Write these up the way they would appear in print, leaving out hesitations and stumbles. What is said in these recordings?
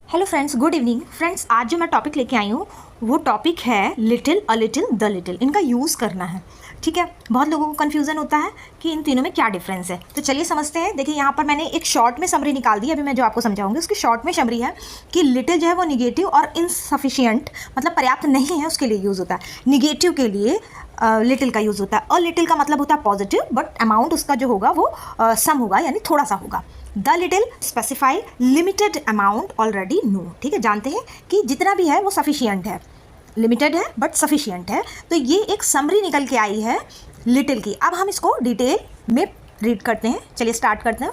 Hello friends, good evening friends. आज जो मैं टॉपिक लेके आई हूँ वो टॉपिक है little, a little, the little. इनका यूज़ करना है, ठीक है। बहुत लोगों को कन्फ्यूज़न होता है कि इन तीनों में क्या डिफरेंस है, तो चलिए समझते हैं। देखिए यहाँ पर मैंने एक शॉर्ट में समरी निकाल दी। अभी मैं जो आपको समझाऊंगी उसकी शॉर्ट में समरी है कि लिटिल जो है वो निगेटिव और इनसफिशियंट, मतलब पर्याप्त नहीं है, उसके लिए यूज़ होता है। निगेटिव के लिए लिटिल का यूज़ होता है। अ लिटिल का मतलब होता है पॉजिटिव, बट अमाउंट उसका जो होगा वो सम होगा, यानी थोड़ा सा होगा। The little specify limited amount already know, ठीक है। जानते हैं कि जितना भी है वो सफिशियंट है, लिमिटेड है बट सफिशियंट है। तो ये एक समरी निकल के आई है लिटिल की। अब हम इसको डिटेल में रीड करते हैं। चलिए स्टार्ट करते हैं।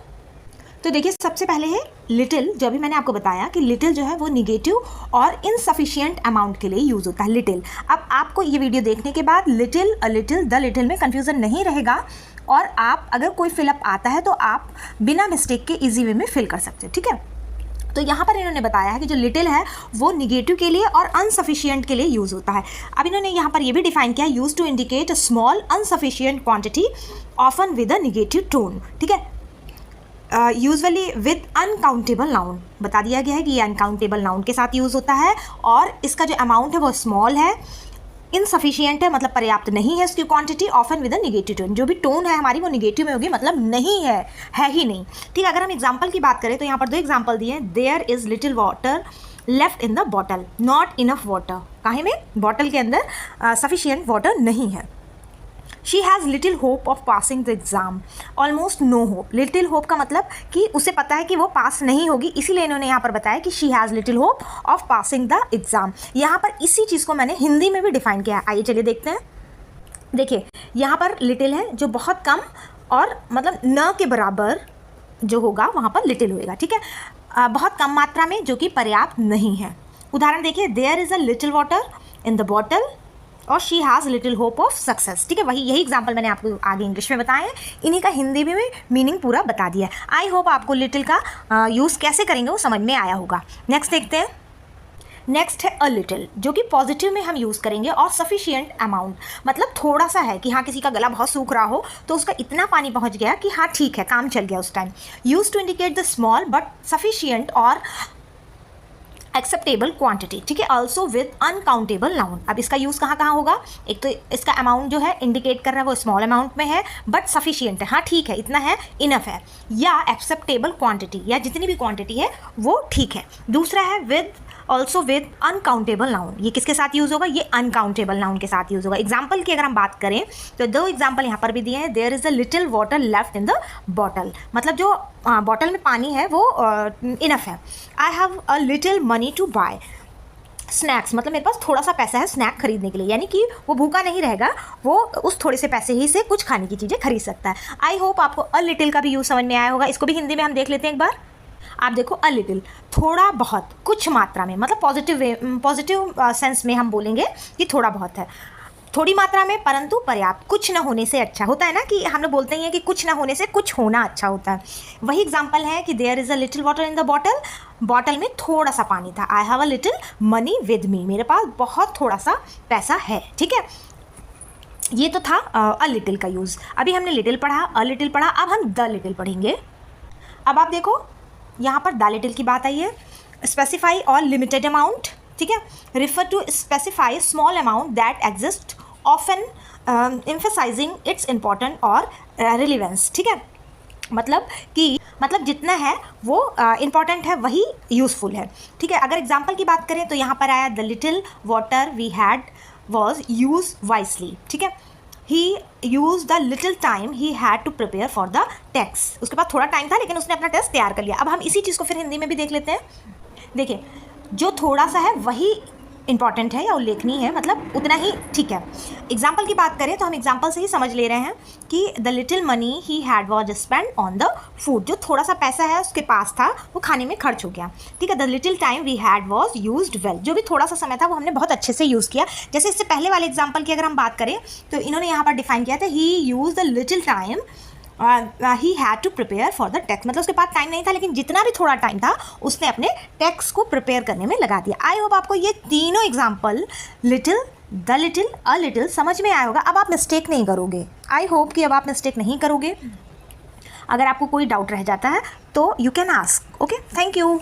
तो देखिए सबसे पहले है लिटिल। जो अभी मैंने आपको बताया कि लिटिल जो है वो निगेटिव और इनसफिशियंट अमाउंट के लिए यूज़ होता है, लिटिल। अब आपको ये वीडियो देखने के बाद little, a little, the little में कन्फ्यूज़न नहीं रहेगा, और आप अगर कोई फिलअप आता है तो आप बिना मिस्टेक के इजी वे में फिल कर सकते हो, ठीक है। तो यहाँ पर इन्होंने बताया है कि जो लिटिल है वो निगेटिव के लिए और अनसफिशियंट के लिए यूज़ होता है। अब इन्होंने यहाँ पर ये भी डिफाइन किया, use to indicate a small insufficient quantity often with a negative tone, ठीक है। यूजुअली विद अनकाउंटेबल नाउन बता दिया गया है कि ये अनकाउंटेबल नाउन के साथ यूज़ होता है, और इसका जो अमाउंट है वो स्मॉल है। इनसफिशियंट है मतलब पर्याप्त नहीं है उसकी quantity. Often with a negative tone, जो भी टोन है हमारी वो निगेटिव में होगी, मतलब नहीं है ही नहीं, ठीक है। अगर हम एग्जांपल की बात करें तो यहाँ पर दो एग्जांपल दिए हैं। There is little water left in the bottle, not enough water. काहे में? बॉटल के अंदर सफिशियंट वाटर नहीं है। She has little hope of passing the exam, almost no hope. Little hope का मतलब कि उसे पता है कि वो पास नहीं होगी, इसीलिए इन्होंने यहाँ पर बताया कि she has little hope of passing the exam. यहाँ पर इसी चीज़ को मैंने हिंदी में भी डिफाइन किया है। आइए चलिए देखते हैं। देखिए यहाँ पर लिटिल है जो बहुत कम और मतलब न के बराबर जो होगा वहाँ पर लिटिल होएगा, ठीक है। बहुत कम मात्रा में, जो कि पर्याप्त नहीं है। उदाहरण देखिए, there is a little water in the bottle और she has little hope of success, ठीक है। यही एग्जाम्पल मैंने आपको आगे इंग्लिश में बताए हैं, इन्हीं का हिंदी में मीनिंग पूरा बता दिया है। आई होप आपको लिटिल का यूज़ कैसे करेंगे वो समझ में आया होगा। नेक्स्ट देखते हैं। नेक्स्ट है अ लिटिल, जो कि पॉजिटिव में हम यूज़ करेंगे, और सफिशियंट अमाउंट मतलब थोड़ा सा है कि हाँ किसी का गला बहुत सूख रहा हो तो उसका इतना पानी पहुंच गया कि हाँ ठीक है, काम चल गया उस time. Use to indicate the small but sufficient और एक्सेप्टेबल क्वांटिटी, ठीक है। Also with uncountable noun. अब इसका यूज़ कहाँ कहाँ होगा? एक तो इसका अमाउंट जो है इंडिकेट कर रहा है वो स्मॉल अमाउंट में है बट सफिशियंट है, हाँ ठीक है इतना है, इनफ है। या एक्सेप्टेबल क्वांटिटी, या जितनी भी क्वांटिटी है वो ठीक है। दूसरा है with, also with uncountable noun. ये किसके साथ यूज़ होगा? ये अनकाउंटेबल नाउन के साथ यूज़ होगा। एग्जाम्पल की अगर हम बात करें तो दो एग्जाम्पल यहाँ पर भी दिए हैं। There is a little water left in the bottle, मतलब जो बॉटल में पानी है वो इनफ है। I have a little money to buy snacks, मतलब मेरे पास थोड़ा सा पैसा है स्नैक खरीदने के लिए, यानी कि वो भूखा नहीं रहेगा, वो उस थोड़े से पैसे ही से कुछ खाने की चीज़ें खरीद सकता है। आई होप आपको अ लिटिल का भी यूज़ समझ में आया होगा। इसको भी हिंदी में हम देख लेते हैं एक बार। आप देखो, अ लिटिल थोड़ा बहुत, कुछ मात्रा में, मतलब पॉजिटिव सेंस में हम बोलेंगे कि थोड़ा बहुत है, थोड़ी मात्रा में परंतु पर्याप्त। कुछ ना होने से अच्छा होता है ना, कि हम लोग बोलते हैं कि कुछ ना होने से कुछ होना अच्छा होता है। वही एग्जाम्पल है कि there is a little water in the bottle, bottle में थोड़ा सा पानी था। I have a little money with me, मेरे पास बहुत थोड़ा सा पैसा है, ठीक है। ये तो था अ लिटिल का यूज़। अभी हमने लिटिल पढ़ा, अ लिटिल पढ़ा, अब हम द लिटिल पढ़ेंगे। अब आप देखो यहाँ पर द लिटिल की बात आई है। स्पेसिफाई और लिमिटेड अमाउंट, ठीक है। Refer to specify small amount that exist, often emphasizing its important और रिलेवेंस, ठीक है। मतलब कि जितना है वो इम्पॉर्टेंट है, वही यूज़फुल है, ठीक है। अगर एग्जाम्पल की बात करें तो यहाँ पर आया the little water we had was use wisely, ठीक है। He use the little time he had to prepare for the test. उसके पास थोड़ा टाइम था लेकिन उसने अपना टेस्ट तैयार कर लिया। अब हम इसी चीज़ को फिर हिंदी में भी देख लेते हैं। देखिए, जो थोड़ा सा है वही इंपॉर्टेंट है या उल्लेखनीय है, मतलब उतना ही ठीक है। एग्जाम्पल की बात करें तो हम एग्जाम्पल से ही समझ ले रहे हैं कि the little money he had was spend on the food, जो थोड़ा सा पैसा है उसके पास था वो खाने में खर्च हो गया, ठीक है। The little time we had was used well, जो भी थोड़ा सा समय था वो हमने बहुत अच्छे से यूज़ किया। जैसे इससे पहले वाले एग्जाम्पल की अगर हम बात करें तो इन्होंने यहाँ पर डिफाइन किया था, he use the little time he had to prepare for the text, मतलब उसके पास टाइम नहीं था लेकिन जितना भी थोड़ा टाइम था उसने अपने टेक्स्ट को प्रिपेयर करने में लगा दिया। आई होप आपको ये तीनों example little, the little, a little समझ में आया होगा। अब आप मिस्टेक नहीं करोगे। आई होप कि अब आप मिस्टेक नहीं करोगे। अगर आपको कोई डाउट रह जाता है तो you can ask. Okay, thank you.